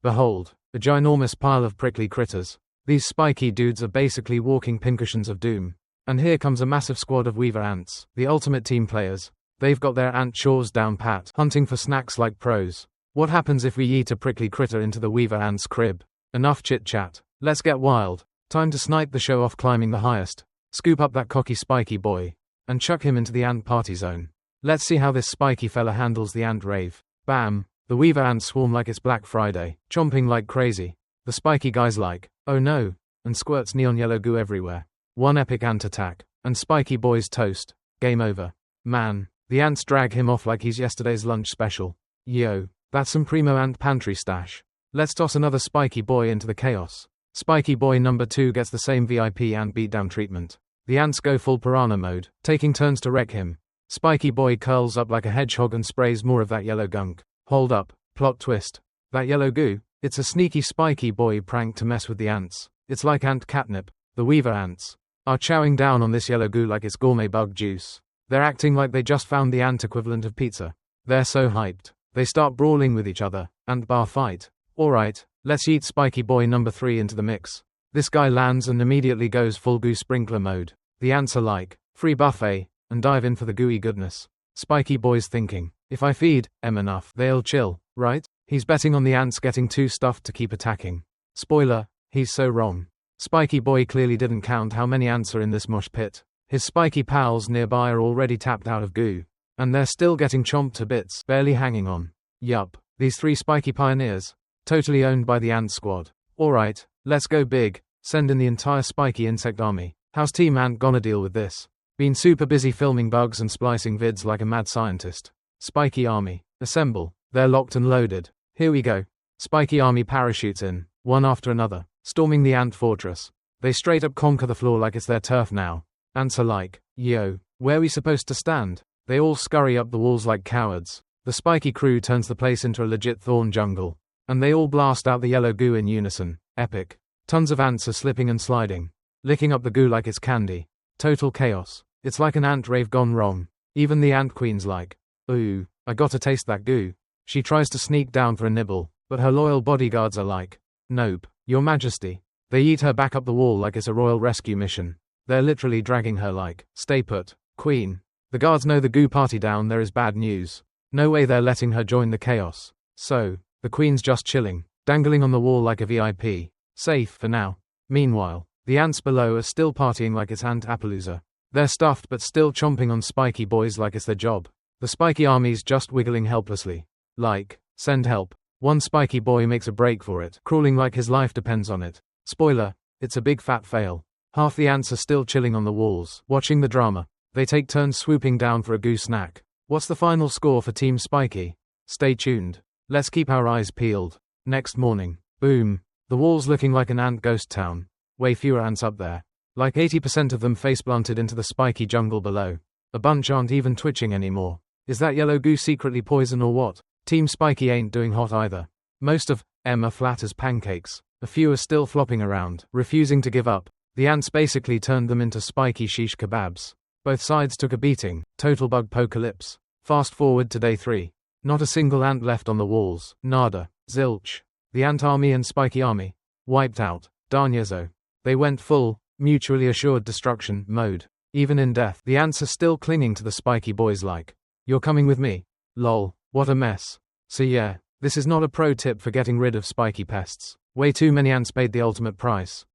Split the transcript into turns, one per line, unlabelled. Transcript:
Behold, a ginormous pile of prickly critters. These spiky dudes are basically walking pincushions of doom. And here comes a massive squad of weaver ants, the ultimate team players. They've got their ant chores down pat, hunting for snacks like pros. What happens if we yeet a prickly critter into the weaver ant's crib? Enough chit-chat. Let's get wild. Time to snipe the show off climbing the highest. Scoop up that cocky spiky boy. And chuck him into the ant party zone. Let's see how this spiky fella handles the ant rave. Bam! The weaver ants swarm like it's Black Friday, chomping like crazy. The spiky guy's like, oh no, and squirts neon yellow goo everywhere. One epic ant attack, and spiky boy's toast. Game over. Man, the ants drag him off like he's yesterday's lunch special. Yo, that's some primo ant pantry stash. Let's toss another spiky boy into the chaos. Spiky boy number 2 gets the same VIP ant beatdown treatment. The ants go full piranha mode, taking turns to wreck him. Spiky boy curls up like a hedgehog and sprays more of that yellow gunk. Hold up, plot twist. That yellow goo, it's a sneaky spiky boy prank to mess with the ants. It's like ant catnip. The weaver ants are chowing down on this yellow goo like it's gourmet bug juice. They're acting like they just found the ant equivalent of pizza. They're so hyped. They start brawling with each other. Ant bar fight. Alright, let's yeet spiky boy number 3 into the mix. This guy lands and immediately goes full goo sprinkler mode. The ants are like, free buffet, and dive in for the gooey goodness. Spiky boy's thinking, if I feed them enough, they'll chill, right? He's betting on the ants getting too stuffed to keep attacking. Spoiler, he's so wrong. Spiky boy clearly didn't count how many ants are in this mosh pit. His spiky pals nearby are already tapped out of goo. And they're still getting chomped to bits, barely hanging on. Yup, these 3 spiky pioneers. Totally owned by the ant squad. Alright, let's go big. Send in the entire spiky insect army. How's Team Ant gonna deal with this? Been super busy filming bugs and splicing vids like a mad scientist. Spiky army, assemble. They're locked and loaded. Here we go. Spiky army parachutes in, one after another, storming the ant fortress. They straight up conquer the floor like it's their turf now. Ants are like, yo, where we supposed to stand? They all scurry up the walls like cowards. The spiky crew turns the place into a legit thorn jungle. And they all blast out the yellow goo in unison. Epic. Tons of ants are slipping and sliding, licking up the goo like it's candy. Total chaos. It's like an ant rave gone wrong. Even the ant queen's like, ooh, I gotta taste that goo. She tries to sneak down for a nibble, but her loyal bodyguards are like, nope, your majesty. They eat her back up the wall like it's a royal rescue mission. They're literally dragging her like, stay put, queen. The guards know the goo party down there is bad news. No way they're letting her join the chaos. So, the queen's just chilling, dangling on the wall like a VIP. Safe for now. Meanwhile, the ants below are still partying like it's Ant-Appalooza. They're stuffed but still chomping on spiky boys like it's their job. The spiky army's just wiggling helplessly. Like, send help. One spiky boy makes a break for it, crawling like his life depends on it. Spoiler, it's a big fat fail. Half the ants are still chilling on the walls, watching the drama. They take turns swooping down for a goo snack. What's the final score for Team Spiky? Stay tuned. Let's keep our eyes peeled. Next morning. Boom. The wall's looking like an ant ghost town. Way fewer ants up there. Like 80% of them face blunted into the spiky jungle below. A bunch aren't even twitching anymore. Is that yellow goo secretly poison or what? Team Spiky ain't doing hot either. Most of them are flat as pancakes. A few are still flopping around, refusing to give up. The ants basically turned them into spiky shish kebabs. Both sides took a beating. Total bug pocalypse. Fast forward to day 3. Not a single ant left on the walls. Nada. Zilch. The ant army and spiky army. Wiped out. Darnyezo. They went full, mutually assured destruction mode. Even in death, the ants are still clinging to the spiky boys like, you're coming with me? Lol, what a mess. So yeah, this is not a pro tip for getting rid of spiky pests. Way too many ants paid the ultimate price.